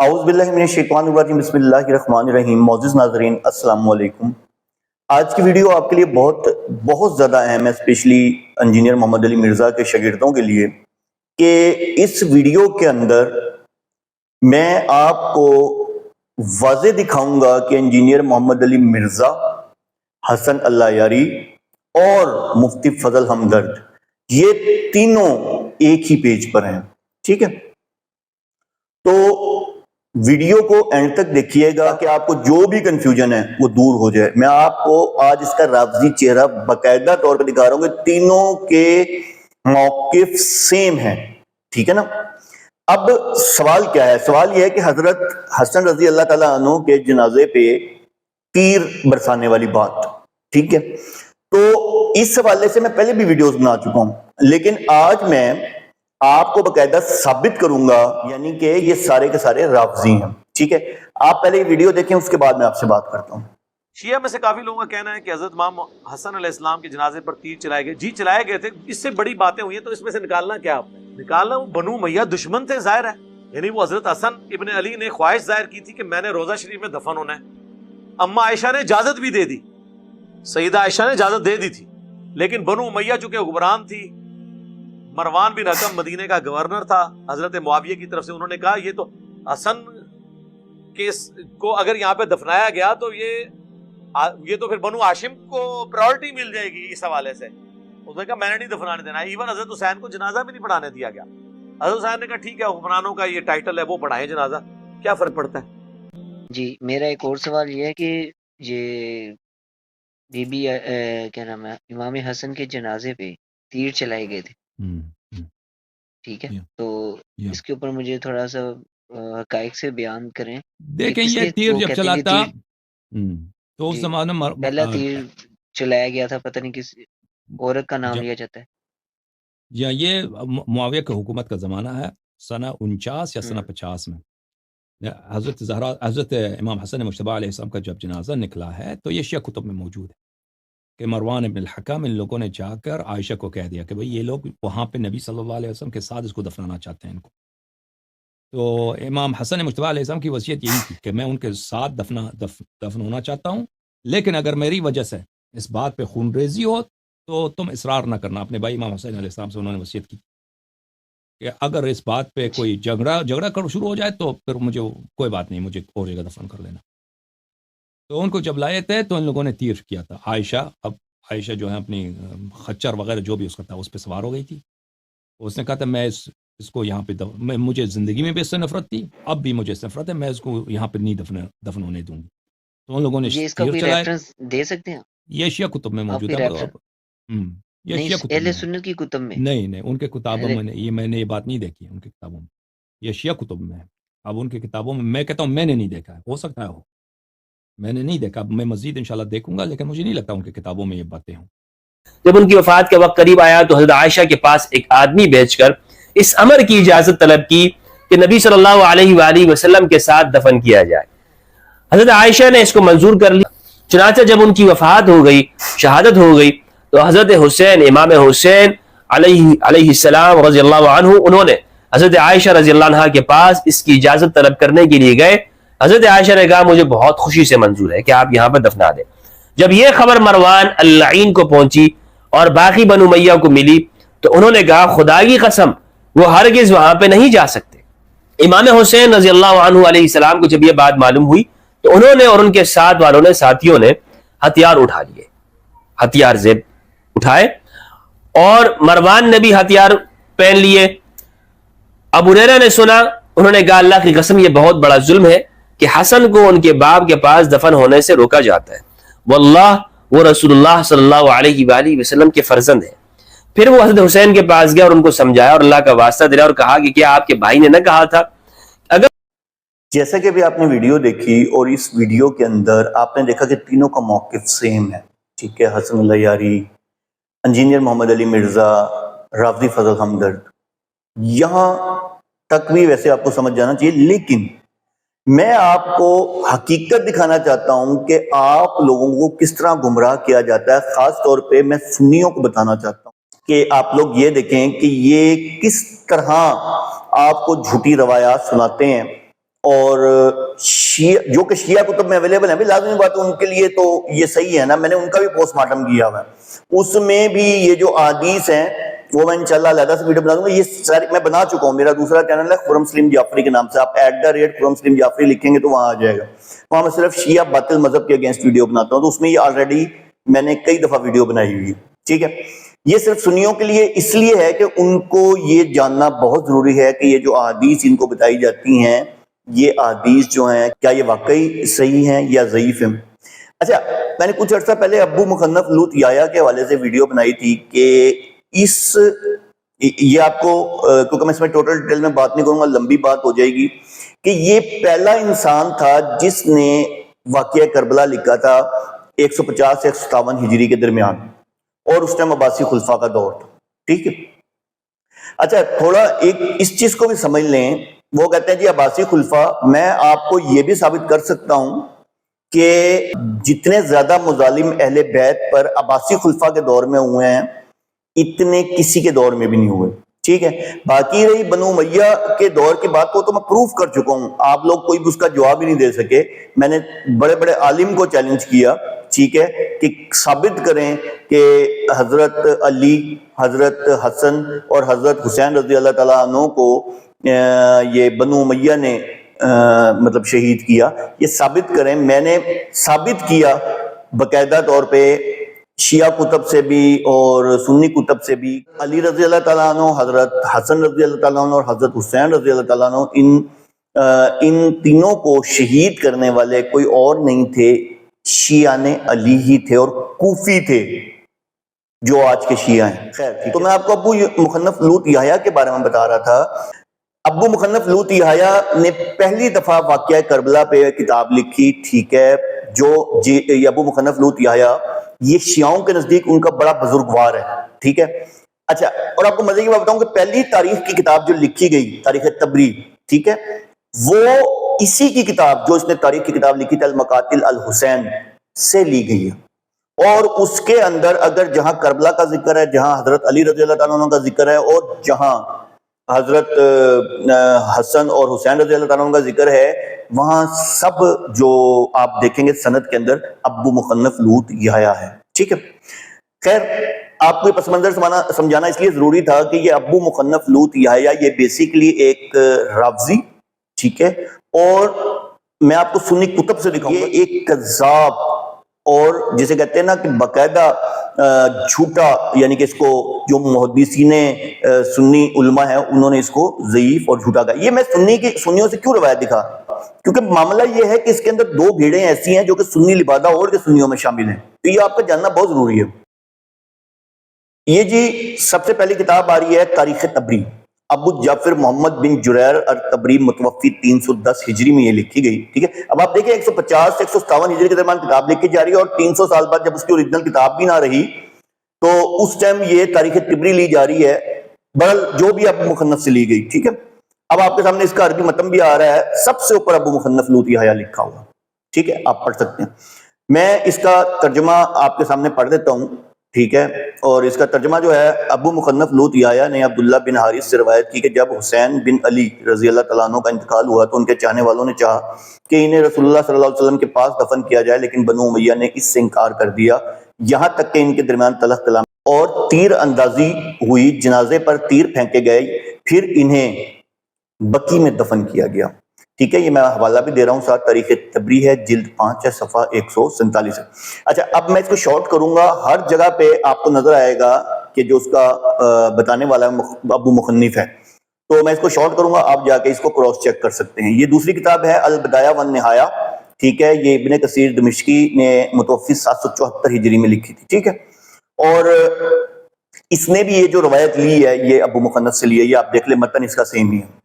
اعوذ باللہ من الشیطان الرجیم بسم اللہ الرحمن الرحیم۔ معزز ناظرین السلام علیکم۔ آج کی ویڈیو آپ کے لیے بہت زیادہ اہم ہے، اسپیشلی انجینئر محمد علی مرزا کے شاگردوں کے لیے، کہ اس ویڈیو کے اندر میں آپ کو واضح دکھاؤں گا کہ انجینئر محمد علی مرزا، حسن اللہ یاری اور مفتی فضل ہمدرد یہ تینوں ایک ہی پیج پر ہیں، ٹھیک ہے؟ تو ویڈیو کو اینڈ تک دیکھیے گا کہ آپ کو جو بھی کنفیوژن ہے وہ دور ہو جائے۔ میں آپ کو آج اس کا رافضی چہرہ باقاعدہ طور پہ دکھا رہا ہوں کہ تینوں کے موقف سیم ہیں، ٹھیک ہے نا؟ اب سوال کیا ہے؟ سوال یہ ہے کہ حضرت حسن رضی اللہ تعالیٰ عنہ کے جنازے پہ تیر برسانے والی بات، ٹھیک ہے؟ تو اس حوالے سے میں پہلے بھی ویڈیوز بنا چکا ہوں، لیکن آج میں آپ کو باقاعدہ ثابت کروں گا، یعنی کہ یہ سارے کے سارے رافضی ہیں، ٹھیک ہے؟ آپ پہلے یہ ویڈیو دیکھیں، اس کے بعد میں آپ سے بات کرتا ہوں۔ شیعہ میں سے کافی لوگوں کا کہنا ہے کہ حضرت امام حسن علیہ السلام کے جنازے پر تیر چلائے گئے۔ جی چلائے گئے تھے، اس سے بڑی باتیں ہوئی ہیں، تو اس میں سے نکالنا کیا آپ نے؟ نکالنا وہ بنو امیہ دشمن تھے، ظاہر ہے، یعنی وہ حضرت حسن ابن علی نے خواہش ظاہر کی تھی کہ میں نے روضہ شریف میں دفن ہونا ہے۔ اما عائشہ نے اجازت بھی دے دی، سیدہ عائشہ نے اجازت دے دی تھی، لیکن بنو امیہ چونکہ حکمران تھی، مروان بن حکم مدینے کا گورنر تھا حضرت معاویہ کی طرف سے، انہوں نے کہا یہ تو حسن کو اگر یہاں پہ دفنایا گیا تو یہ تو پھر بنو ہاشم کو پرائورٹی مل جائے گی اس حوالے سے۔ اس نے کہا میں نے نہیں دفنانے دینا۔ ایون حضرت حسین کو جنازہ بھی نہیں پڑھانے دیا گیا۔ حضرت حسین نے کہا ٹھیک ہے، حکمرانوں کا یہ ٹائٹل ہے، وہ پڑھائیں جنازہ، کیا فرق پڑتا ہے؟ جی میرا ایک اور سوال یہ ہے کہ یہ بی بی کیا نام ہے، امام حسن کے جنازے پہ تیر چلائے گئے تھے، ٹھیک ہے؟ تو اس کے اوپر مجھے تھوڑا سا حقائق سے بیان کریں۔ دیکھیں یہ تیر جب چلاتا تو اس زمانے میں پہلا تیر چلایا گیا تھا، پتہ نہیں کس عورت کا نام لیا جاتا ہے۔ یہ معاویہ کی حکومت کا زمانہ ہے، سنہ 49 یا سنہ 50 میں حضرت امام حسن مجتبی علیہ السلام کا جب جنازہ نکلا ہے تو یہ شیعہ کتب میں موجود ہے کہ مروان بن الحکم ان لوگوں نے جا کر عائشہ کو کہہ دیا کہ بھئی یہ لوگ وہاں پہ نبی صلی اللہ علیہ وسلم کے ساتھ اس کو دفنانا چاہتے ہیں ان کو۔ تو امام حسن مجتبی علیہ السلام کی وصیت یہی تھی کہ میں ان کے ساتھ دفن ہونا چاہتا ہوں، لیکن اگر میری وجہ سے اس بات پہ خون ریزی ہو تو تم اصرار نہ کرنا۔ اپنے بھائی امام حسین علیہ السلام سے انہوں نے وصیت کی کہ اگر اس بات پہ کوئی جھگڑا شروع ہو جائے تو پھر مجھے کوئی بات نہیں، مجھے اور جگہ دفن کر لینا۔ تو ان کو جب لائے تھے تو ان لوگوں نے تیر کیا تھا۔ عائشہ جو ہے اپنی خچر وغیرہ جو بھی اس کا تھا اس پہ سوار ہو گئی تھی۔ اس نے کہا تھا میں اس کو یہاں پہ مجھے زندگی میں بھی اس سے نفرت تھی، اب بھی مجھے اس سے نفرت ہے، میں اس کو یہاں پہ نہیں دفن ہونے دوں گی۔ تو ان لوگوں نے یہ اس کا کوئی ریفرنس دے سکتے ہیں؟ یہ شیعہ کتب میں موجود ہے۔ نہیں اہل سنت کی کتب میں نہیں ان کے کتابوں میں میں نے یہ بات نہیں دیکھی ہے ان کی کتابوں میں، یہ شیعہ کتب میں ہے۔ اب ان کی کتابوں میں کہتا ہوں میں نے نہیں دیکھا ہے، ہو سکتا ہے ہو، میں نے نہیں دیکھا، میں مزید انشاءاللہ دیکھوں گا، لیکن مجھے نہیں لگتا ان کی کتابوں میں یہ باتیں ہوں۔ جب ان کی وفات کا وقت قریب آیا تو حضرت عائشہ کے پاس ایک آدمی بھیج کر اس امر کی اجازت طلب کی کہ نبی صلی اللہ علیہ وآلہ وسلم کے ساتھ دفن کیا جائے۔ حضرت عائشہ نے اس کو منظور کر لیا۔ چنانچہ جب ان کی وفات ہو گئی، شہادت ہو گئی، تو حضرت حسین، امام حسین علیہ السلام رضی اللہ عنہ، انہوں نے حضرت عائشہ رضی اللہ عنہ کے پاس اس کی اجازت طلب کرنے کے لیے گئے۔ حضرت عائشہ نے کہا مجھے بہت خوشی سے منظور ہے کہ آپ یہاں پر دفنا دیں۔ جب یہ خبر مروان اللعین کو پہنچی اور باقی بنو امیہ کو ملی تو انہوں نے کہا خدا کی قسم وہ ہرگز وہاں پہ نہیں جا سکتے۔ امام حسین رضی اللہ عنہ علیہ السلام کو جب یہ بات معلوم ہوئی تو انہوں نے اور ان کے ساتھ والوں نے، ساتھیوں نے ہتھیار اٹھا لیے، ہتھیار زیب اٹھائے، اور مروان نے بھی ہتھیار پہن لیے۔ ابو ہریرہ نے سنا، انہوں نے کہا اللہ کی قسم یہ بہت بڑا ظلم ہے کہ حسن کو ان کے باپ کے پاس دفن ہونے سے روکا جاتا ہے، واللہ وہ رسول اللہ صلی اللہ علیہ وآلہ وسلم کے فرزند ہیں۔ پھر وہ حضرت حسین کے پاس گیا اور ان کو سمجھایا اور اللہ کا واسطہ دیا اور کہا کہ کیا آپ کے بھائی نے نہ کہا تھا اگر جیسا کہ بھی آپ نے ویڈیو دیکھی، اور اس ویڈیو کے اندر آپ نے دیکھا کہ تینوں کا موقف سیم ہے، ٹھیک ہے؟ حسن اللہ یاری، انجینئر محمد علی مرزا، رافضی فضل ہمدرد، یہاں تک بھی ویسے آپ کو سمجھ جانا چاہیے، لیکن میں آپ کو حقیقت دکھانا چاہتا ہوں کہ آپ لوگوں کو کس طرح گمراہ کیا جاتا ہے۔ خاص طور پہ میں سنیوں کو بتانا چاہتا ہوں کہ آپ لوگ یہ دیکھیں کہ یہ کس طرح آپ کو جھوٹی روایات سناتے ہیں اور شیعہ جو کہ شیعہ کتب میں اویلیبل ہیں، بھی لازمی بات ہے ان کے لیے تو یہ صحیح ہے نا، میں نے ان کا بھی پوسٹ مارٹم کیا ہوا ہے، اس میں بھی یہ جو احادیث ہیں وہ میں انشاءاللہ علیحدہ سے ویڈیو بنا دوں گا. یہ ساری میں بنا چکا ہوں، میرا دوسرا چینل ہے خرم سلیم جعفری کے نام سے، آپ @خرم سلیم جعفری لکھیں گے تو وہاں آ جائے گا. وہاں میں صرف شیعہ باطل مذہب کے اگینسٹ ویڈیو بناتا ہوں، تو اس میں یہ آلریڈی میں نے کئی دفعہ ویڈیو بنائی ہوئی ہے. ٹھیک ہے، یہ صرف سنیوں کے لیے اس لیے ہے کہ ان کو یہ جاننا بہت ضروری ہے کہ یہ جو احادیث ان کو بتائی جاتی ہیں، یہ احادیث جو ہیں کیا یہ واقعی صحیح ہیں یا ضعیف ہیں. اچھا، میں نے کچھ عرصہ پہلے ابو مخنف لوط یحییٰ کے حوالے سے ویڈیو بنائی تھی کہ یہ آپ کو، کیونکہ میں اس میں ٹوٹل ڈیٹیل میں بات نہیں کروں گا، لمبی بات ہو جائے گی، کہ یہ پہلا انسان تھا جس نے واقعہ کربلا لکھا تھا 150 سے 157 ہجری کے درمیان، اور اس ٹائم عباسی خلفاء کا دور تھا. ٹھیک ہے، اچھا تھوڑا ایک اس چیز کو بھی سمجھ لیں. وہ کہتے ہیں جی عباسی خلفاء، میں آپ کو یہ بھی ثابت کر سکتا ہوں کہ جتنے زیادہ مظالم اہل بیت پر عباسی خلفاء کے دور میں ہوئے ہیں اتنے کسی کے دور میں بھی نہیں ہوئے. ٹھیک ہے، باقی رہی بنو امیہ کے دور کی بات کو تو میں پروف کر چکا ہوں، آپ لوگ کوئی بھی اس کا جواب ہی نہیں دے سکے. میں نے بڑے بڑے عالم کو چیلنج کیا، ٹھیک ہے، کہ ثابت کریں کہ حضرت علی، حضرت حسن اور حضرت حسین رضی اللہ تعالیٰ عنہ کو یہ بنو امیہ نے مطلب شہید کیا. یہ ثابت کریں. میں نے ثابت کیا باقاعدہ طور پہ شیعہ کتب سے بھی اور سنی کتب سے بھی. علی رضی اللہ تعالیٰ عنہ، حضرت حسن رضی اللہ تعالیٰ عنہ اور حضرت حسین رضی اللہ تعالیٰ عنہ، ان تینوں کو شہید کرنے والے کوئی اور نہیں تھے، شیعان علی ہی تھے اور کوفی تھے جو آج کے شیعہ ہیں. خیر، تو میں آپ کو ابو مخنف لوط یحییٰ کے بارے میں بتا رہا تھا. ابو مخنف لوط یحییٰ نے پہلی دفعہ واقعہ کربلا پہ کتاب لکھی. ٹھیک ہے، جو ابو مخنف لوط یحییٰ یہ شیعوں کے نزدیک ان کا بڑا بزرگوار ہے. ٹھیک ہے، اچھا، اور آپ کو مزے کی بات بتاؤں کہ پہلی تاریخ کی کتاب جو لکھی گئی، تاریخ تبری، ٹھیک ہے، وہ اسی کی کتاب جو اس نے تاریخ کی کتاب لکھی تھی المقاتل الحسین سے لی گئی ہے. اور اس کے اندر اگر جہاں کربلا کا ذکر ہے، جہاں حضرت علی رضی اللہ تعالیٰ عنہ کا ذکر ہے، اور جہاں حضرت حسن اور حسین رضی اللہ تعالیٰ عنہ کا ذکر ہے، وہاں سب جو آپ دیکھیں گے سند کے اندر ابو مخنف لوط یحییٰ ہے. ٹھیک ہے، خیر، آپ کو پس منظر سمجھانا اس لیے ضروری تھا کہ یہ ابو مخنف لوط یحییٰ یہ بیسیکلی ایک رافضی، ٹھیک ہے، اور میں آپ کو سنی کتب سے دکھاؤں گا یہ ایک کذاب اور جسے کہتے ہیں نا کہ باقاعدہ جھوٹا، یعنی کہ اس کو جو محدثین سنی علماء ہیں انہوں نے اس کو ضعیف اور جھوٹا کہا. یہ میں سنیوں سے کیوں روایت دکھا، کیونکہ معاملہ یہ ہے کہ اس کے اندر دو بھیڑیں ایسی ہیں جو کہ سنی لبادہ اور کے سنیوں میں شامل ہیں، تو یہ آپ کو جاننا بہت ضروری ہے. یہ جی سب سے پہلی کتاب آ رہی ہے تاریخ تبری. ابو جعفر محمد بن جریر الطبری متوفی 310 ہجری میں یہ لکھی گئی. ٹھیک ہے، اب آپ دیکھیں 150 سے 157 ہجری کے درمیان کتاب لکھی جا رہی ہے، اور 300 سال بعد جب اس کی اوریجنل کتاب بھی نہ رہی تو اس ٹائم یہ تاریخ تبری لی جا رہی ہے، بہرحال جو بھی ابو مخنف سے لی گئی. ٹھیک ہے، اب آپ کے سامنے اس کا عربی متن بھی آ رہا ہے، سب سے اوپر ابو مخنف لوط یحییٰ لکھا ہوا. ٹھیک ہے، آپ پڑھ سکتے ہیں. میں اس کا ترجمہ آپ کے سامنے پڑھ دیتا ہوں. ٹھیک ہے، اور اس کا ترجمہ جو ہے، ابو مخنف لوط یحییٰ نے عبداللہ بن حارث سے روایت کی کہ جب حسین بن علی رضی اللہ تعالیٰ عنہ کا انتقال ہوا تو ان کے چاہنے والوں نے چاہا کہ انہیں رسول اللہ صلی اللہ علیہ وسلم کے پاس دفن کیا جائے، لیکن بنو امیہ نے اس سے انکار کر دیا، یہاں تک کہ ان کے درمیان تلخ کلام اور تیر اندازی ہوئی، جنازے پر تیر پھینکے گئے، پھر انہیں بقی میں دفن کیا گیا. ٹھیک ہے، یہ میں حوالہ بھی دے رہا ہوں ساتھ، تاریخ تبری ہے، جلد 5 ہے، صفحہ 147 ہے. اچھا، اب میں اس کو شارٹ کروں گا، ہر جگہ پہ آپ کو نظر آئے گا کہ جو اس کا بتانے والا ابو مخنف ہے، تو میں اس کو شارٹ کروں گا، آپ جا کے اس کو کراس چیک کر سکتے ہیں. یہ دوسری کتاب ہے البدایہ والنہایہ. ٹھیک ہے، یہ ابن کثیر دمشقی نے متوفی 774 ہجری میں لکھی تھی. ٹھیک ہے، اور اس نے بھی یہ جو روایت لی ہے یہ ابو مخنف سے لی ہے، یہ آپ دیکھ لیں متن اس کا سیم ہی ہے.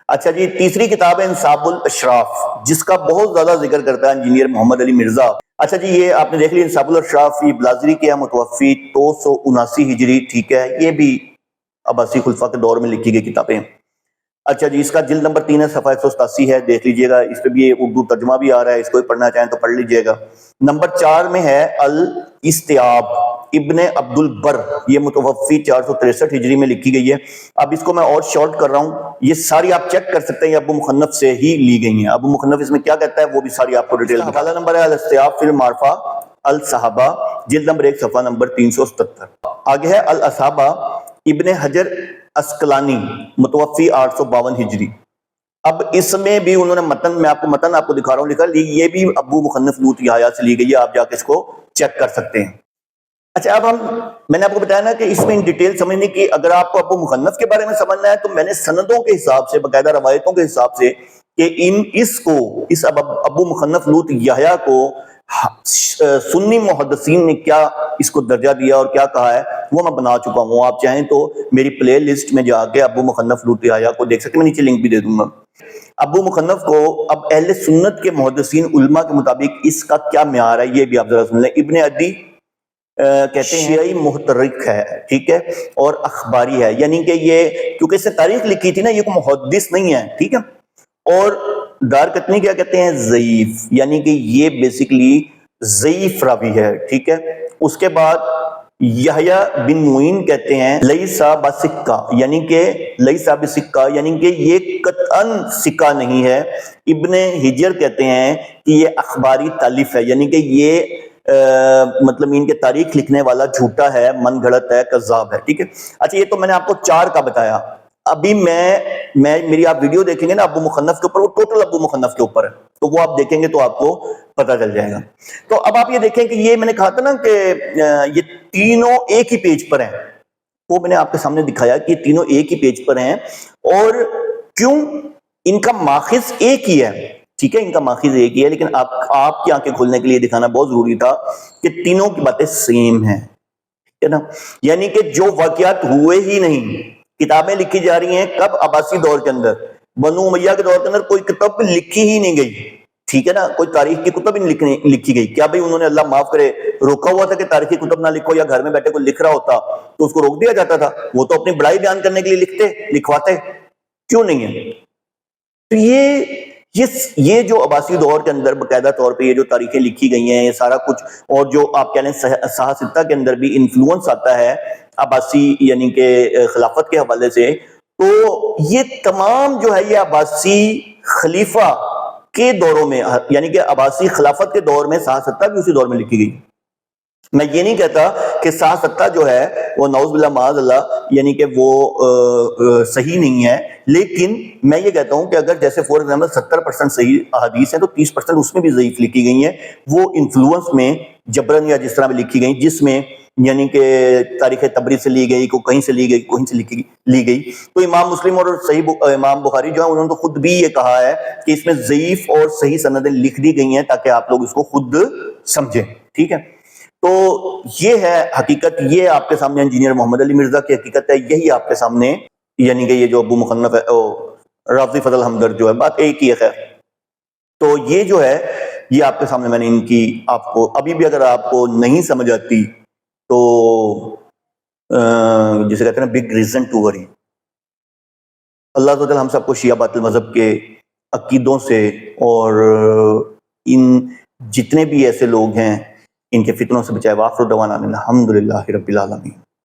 اچھا جی، تیسری کتاب ہے انصاب الاشراف، جس کا بہت زیادہ ذکر کرتا ہے انجینئر محمد علی مرزا. اچھا جی، یہ آپ نے دیکھ لی انصاب الاشراف، یہ بلازری کے متوفی 279 ہجری. ٹھیک ہے، یہ بھی عباسی خلفاء کے دور میں لکھی گئی کتابیں. اچھا جی، اس کا جلد نمبر 3 ہے، صفحہ 187 ہے، دیکھ لیجئے گا. اس پہ بھی اردو ترجمہ بھی آ رہا ہے، اس کو بھی پڑھنا چاہیں تو پڑھ لیجئے گا. نمبر 4 میں ہے الاستیاب، ابن عبد البر، یہ متوفی 463 ہجری میں لکھی گئی ہے. اب اس کو میں اور شارٹ کر رہا ہوں، یہ ساری آپ چیک کر سکتے ہیں، یہ ابو مخنف سے ہی لی گئی ہیں. ابو مخنف اس میں کیا کہتا ہے وہ بھی ساری آپ کو ڈیٹیل. حوالہ نمبر ہے الاستیاب فی المعرفہ الصحابہ، جلد نمبر 1 صفحہ نمبر 377. آگے ہے الاصحابہ ابن حجر اسقلانی، متوفی 852 ہجری. اب اس میں بھی انہوں نے متن، میں آپ کو دکھا رہا ہوں لکھا، یہ بھی ابو مخنف لوط یحییٰ سے لی گئی ہے، آپ جا کے اس کو چیک کر سکتے ہیں. اچھا اب میں نے آپ کو بتایا نا کہ اس میں ان ڈیٹیل سمجھنے کی، اگر آپ کو ابو مخنف کے بارے میں سمجھنا ہے تو میں نے سندوں کے حساب سے، باقاعدہ روایتوں کے حساب سے کہ اس ابو مخنف لوط یحییٰ کو سنی محدثین نے کیا اس کو درجہ دیا اور کیا کہا ہے وہ میں بنا چکا ہوں. آپ چاہیں تو میری پلے لسٹ میں جا کے ابو مخنف لوط یحییٰ کو دیکھ سکتے ہیں، میں نیچے لنک بھی دے دوں گا. ابو مخنف کو اب اہل سنت کے محدثین علماء کے مطابق اس کا کیا معیار ہے یہ بھی آپ ذرا سن لیں. ابن عدی کہتے ہیں شیعی محترک ہے، ٹھیک ہے، اور اخباری ہے، یعنی کہ یہ کیونکہ اس نے تاریخ لکھی تھی نا، یہ کوئی محدث نہیں ہے، ٹھیک ہے. اور دارقطنی کیا کہتے ہیں؟ ضعیف، یعنی کہ یہ بیسیکلی ضعیف راوی ہے، ٹھیک ہے. اس کے بعد یحییٰ بن معین کہتے ہیں لیسا بسکہ، یعنی کہ لیسا بسکہ یعنی کہ یہ قطعاً سکہ نہیں ہے. ابن حجر کہتے ہیں کہ یہ اخباری تالیف ہے، یعنی کہ یہ مطلب ان کے تاریخ لکھنے والا جھوٹا ہے، من گھڑت ہے، کذاب ہے، ٹھیک ہے. اچھا یہ تو میں نے آپ کو 4 کا بتایا. ابھی میری آپ ویڈیو دیکھیں گے نا ابو مخنف کے اوپر، وہ ٹوٹل ابو مخنف کے اوپر ہے، تو وہ آپ دیکھیں گے تو آپ کو پتہ چل جائے گا. تو اب آپ یہ دیکھیں کہ یہ میں نے کہا تھا نا کہ یہ تینوں ایک ہی پیج پر ہیں، وہ میں نے آپ کے سامنے دکھایا کہ یہ تینوں ایک ہی پیج پر ہیں. اور کیوں؟ ان کا ماخذ ایک ہی ہے، ٹھیک ہے، ان کا ماخذ ایک ہی ہے، لیکن آپ کی آنکھیں کھولنے کے لیے دکھانا بہت ضروری تھا کہ تینوں کی باتیں سیم ہیں، ٹھیک ہے نا. یعنی کہ جو واقعات ہوئے ہی نہیں، کتابیں لکھی جا رہی ہیں کب؟ عباسی دور کے اندر، بنو امیہ کے دور کے اندر کوئی کتاب لکھی ہی نہیں گئی، ٹھیک ہے نا، کوئی تاریخ کی کتب ہی نہیں لکھی گئی. کیا بھئی انہوں نے اللہ معاف کرے روکا ہوا تھا کہ تاریخی کتب نہ لکھو، یا گھر میں بیٹھے کوئی لکھ رہا ہوتا تو اس کو روک دیا جاتا تھا؟ وہ تو اپنی بڑائی بیان کرنے کے لیے لکھواتے، کیوں نہیں ہے؟ تو یہ جو عباسی دور کے اندر باقاعدہ طور پہ یہ جو تاریخیں لکھی گئی ہیں، یہ سارا کچھ، اور جو آپ کہہ لیں صحاح ستہ کے اندر بھی انفلوئنس آتا ہے عباسی یعنی کہ خلافت کے حوالے سے، تو یہ تمام جو ہے یہ عباسی خلیفہ کے دوروں میں، یعنی کہ عباسی خلافت کے دور میں، صحاح ستہ بھی اسی دور میں لکھی گئی. میں یہ نہیں کہتا کہ صحاح ستہ جو ہے وہ نعوذ باللہ معاذ اللہ یعنی کہ وہ صحیح نہیں ہے، لیکن میں یہ کہتا ہوں کہ اگر جیسے فور ایگزامپل 70% صحیح احادیث ہیں تو 30% اس میں بھی ضعیف لکھی گئی ہیں، وہ انفلوئنس میں جبرن یا جس طرح بھی لکھی گئی، جس میں یعنی کہ تاریخ تبری سے لی گئی، کو کہیں سے لی گئی، کہیں سے لی گئی. تو امام مسلم اور صحیح امام بخاری جو ہے انہوں نے تو خود بھی یہ کہا ہے کہ اس میں ضعیف اور صحیح سندیں لکھ دی گئی ہیں تاکہ آپ لوگ اس کو خود سمجھیں، ٹھیک ہے. تو یہ ہے حقیقت، یہ آپ کے سامنے انجینئر محمد علی مرزا کی حقیقت ہے، یہی آپ کے سامنے یعنی کہ یہ جو ابو مخنف ہے رافضی فضل حمدرد جو ہے، بات ایک ہی ہے. خیر تو یہ جو ہے یہ آپ کے سامنے میں نے ان کی، آپ کو ابھی بھی اگر آپ کو نہیں سمجھ آتی تو جسے کہتے ہیں نا بگ ریزن ٹو وری. اللہ تعالیٰ ہم سب کو شیعہ باطل مذہب کے عقیدوں سے اور ان جتنے بھی ایسے لوگ ہیں ان کے فتنوں سے بچائے. وآخر دعوانا الحمدللہ رب العالمین.